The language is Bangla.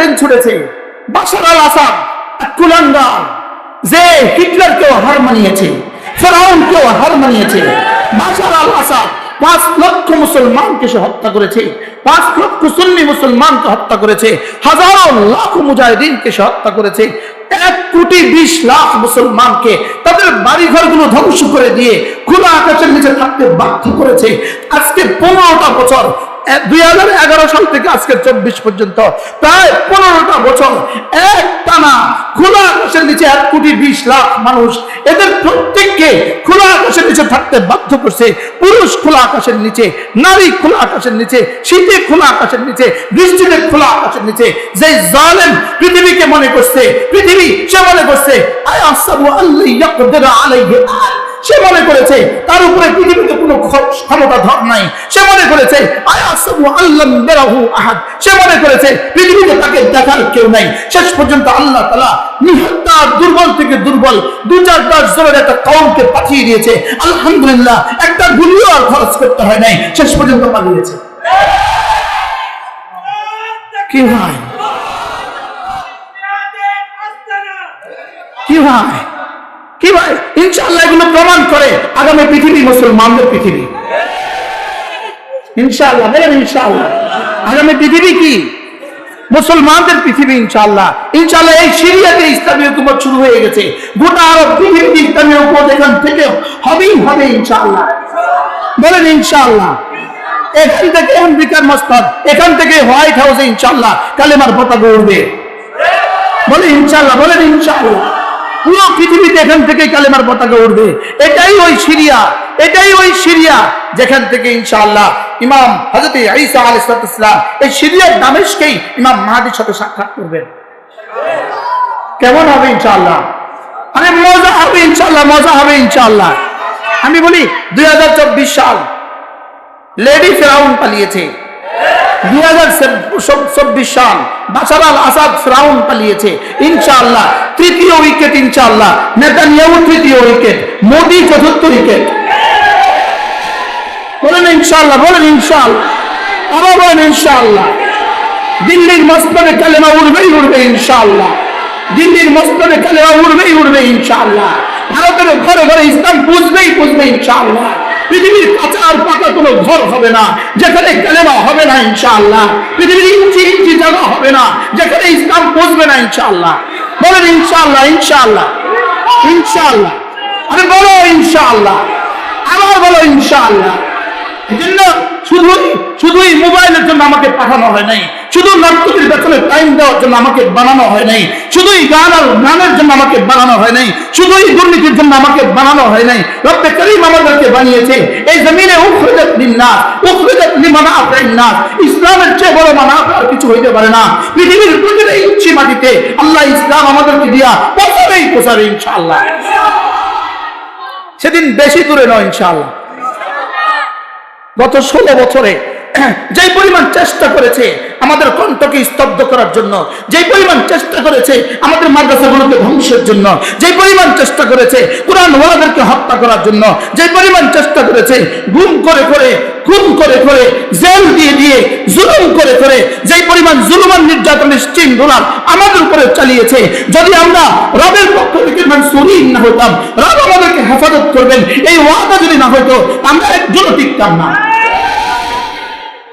প্লেন ছুটেছে। বাশার আল আসাদ কুলাঙ্গার, যে হিটলারকেও হার মানিয়েছে, ফেরাউনকেও হার মানিয়েছে, বাশার আল আসাদ 5 লক্ষ মুসলমানকে সে হত্যা করেছে, 5 লক্ষ সুন্নি মুসলমানকে হত্যা করেছে, হাজারো লাখ মুজাহিদিনকে সে হত্যা করেছে, 1,20,00,000 মুসলমানকে তাদের বাড়িঘরগুলো ধ্বংস করে দিয়ে খোলা আকাশের নিচে থাকতে বাধ্য করেছে। আজকে 15টা বছর, 2011 সাল থেকে আজকে 24 পর্যন্ত প্রায় 15টা বছর একটানা খোলা আকাশের নিচে 1,20,00,000 মানুষ, এদের প্রত্যেককে খোলা আকাশের নিচে থাকতে বাধ্য করছে। পুরুষ খোলা আকাশের নিচে, নারী খোলা আকাশের নিচে, শীতে খোলা আকাশের নিচে, বৃষ্টিতে খোলা আকাশের নিচে। যে জালেম পৃথিবীকে মনে করছে, পৃথিবী সে মনে করছে আয়াসাবু আল্লা ইয়াকদিরা আলাইহি আহাদ, সে মনে করেছে তার উপরে পৃথিবীতে কোনো ক্ষমতাধর নাই। সে মনে করেছে আয়াসাবু আল্লাম ইয়ারাহু আহাদ, সে মনে করেছে পৃথিবীতে তাকে দেখার কেউ নাই। শেষ পর্যন্ত আল্লাহ তাআলা নিহত দুর্বল থেকে দুর্বল 2-4 জনের একটা কওমকে পাঠিয়ে দিয়েছে। আলহামদুলিল্লাহ, একটা গুলিও আর খরচ করতে হয় নাই, শেষ পর্যন্ত পালিয়েছে। কি ভাই, কি ভাই, কি ভাই, ইনশাআল্লাহ এগুলো প্রমাণ করে আগামী পৃথিবী মুসলমানদের পৃথিবী। ইনশাআল্লাহ বলেন, ইনশাআল্লাহ আগামী পৃথিবী কি মুসলমানদের পৃথিবী। ইনশাআল্লাহ, ইনশাআল্লাহ এই সিরিয়াতে ইসলামী হুকুমত শুরু হয়ে গেছে। গোটা আরব পৃথিবীতে ইসলামী হুকুমত এখান থেকে হবেই হবে ইনশাআল্লাহ। বলেন ইনশাআল্লাহ। এখান থেকে আমেরিকার মসনদ, এখান থেকে হোয়াইট হাউসে ইনশাআল্লাহ কালেমার পতাকা উড়বে। বলেন ইনশাআল্লাহ, বলেন ইনশাআল্লাহ। পুরো পৃথিবীতে এখান থেকে কালেমার পতাকা উঠবে। এটাই ওই সিরিয়া, এটাই ওই সিরিয়া যেখান থেকে ইনশাআল্লাহ ইমাম হযরত ঈসা আলাইহিস সালাম এই সিরিয়ার দামেস্কেই ইমাম মাহদীর সাথে সাক্ষাৎ করবেন। কেমন হবে ইনশাআল্লাহ? আরে মজা হবে ইনশাআল্লাহ, মজা হবে ইনশাআল্লাহ। আমি বলি 2024 সাল লেডি ফেরাউন পালিয়েছে, 2024 সাল বাশার আল আসাদ ফেরাউন পালিয়েছে। ইনশাআল্লাহ তৃতীয় উইকেট, ইনশাআল্লাহ নেতানিয়াহু তৃতীয় উইকেট, মোদি চতুর্থ উইকেট। বলেন ইনশাআল্লাহ, বলেন ইনশাআল্লাহ, আবার বলেন ইনশাআল্লাহ। দিল্লির মসনদে কালেমা উড়বেই উড়বে ইনশাআল্লাহ, দিল্লির মসনদে কালেমা উড়বেই উড়বে ইনশাআল্লাহ। ভারতের ঘরে ঘরে ইসলাম বুঝবেই বুঝবে ইনশাআল্লাহ। পৃথিবীর কাঁচা আর পাকা কোনো ঘর হবে না যেখানে কালেমা হবে না ইনশাআল্লাহ। পৃথিবীর ইঞ্চি ইঞ্চি জায়গা হবে না যেখানে ইসলাম বুঝবে না ইনশাআল্লাহ। বলেন ইনশাআল্লাহ, ইনশাআল্লাহ, ইনশাআল্লাহ। আরে বলো ইনশাআল্লাহ, আবার বলো ইনশাআল্লাহ। এজন্য শুধুই মোবাইলের জন্য আমাকে পাঠানো হয় নাই, শুধু নাটকের পেছনে টাইম দেওয়ার জন্য আমাকে বানানো হয় নাই, শুধুই গান আর গানের জন্য আমাকে বানানো হয় নাই, শুধুই দুর্নীতির জন্য আমাকে বানানো হয় নাই। রব্বে করিম আমাদেরকে বানিয়েছে এই জমিনে উখরিজাত লিন-নাস, উখরিজাত লিমানাফি'ন নাস। ইসলামের চেয়ে বড় মানাফা আর কিছু হইতে পারে না। পৃথিবীর প্রতিটা ইঞ্চি মাটিতে আল্লাহ ইসলাম আমাদেরকে দিয়া পৌঁছাবে ইনশাআল্লাহ। সেদিন বেশি দূরে নয় ইনশাআল্লাহ। গত 16 বছরে যে পরিমাণ চেষ্টা করেছে আমাদের কণ্ঠকে স্তব্ধ করার জন্য, যে পরিমাণ চেষ্টা করেছে আমাদের মাদ্রাসাগুলোকে ধ্বংসের জন্য, যে পরিমাণ চেষ্টা করেছে কোরআন ওয়ালাদেরকে হত্যা করার জন্য, যে পরিমাণ চেষ্টা করেছে গুম করে করে, খুন করে করে, জেল দিয়ে দিয়ে, জুলুম করে করে, যে পরিমাণ জুলুম আর নির্যাতনের স্টিম রোলার আমাদের উপরে চালিয়েছে, যদি আমরা রবের পক্ষ থেকে মানসুরিন না হতাম, রব আমাদেরকে হেফাজত করবেন এই ওয়াদা যদি না হতো, আমরা একজনও টিকতাম না।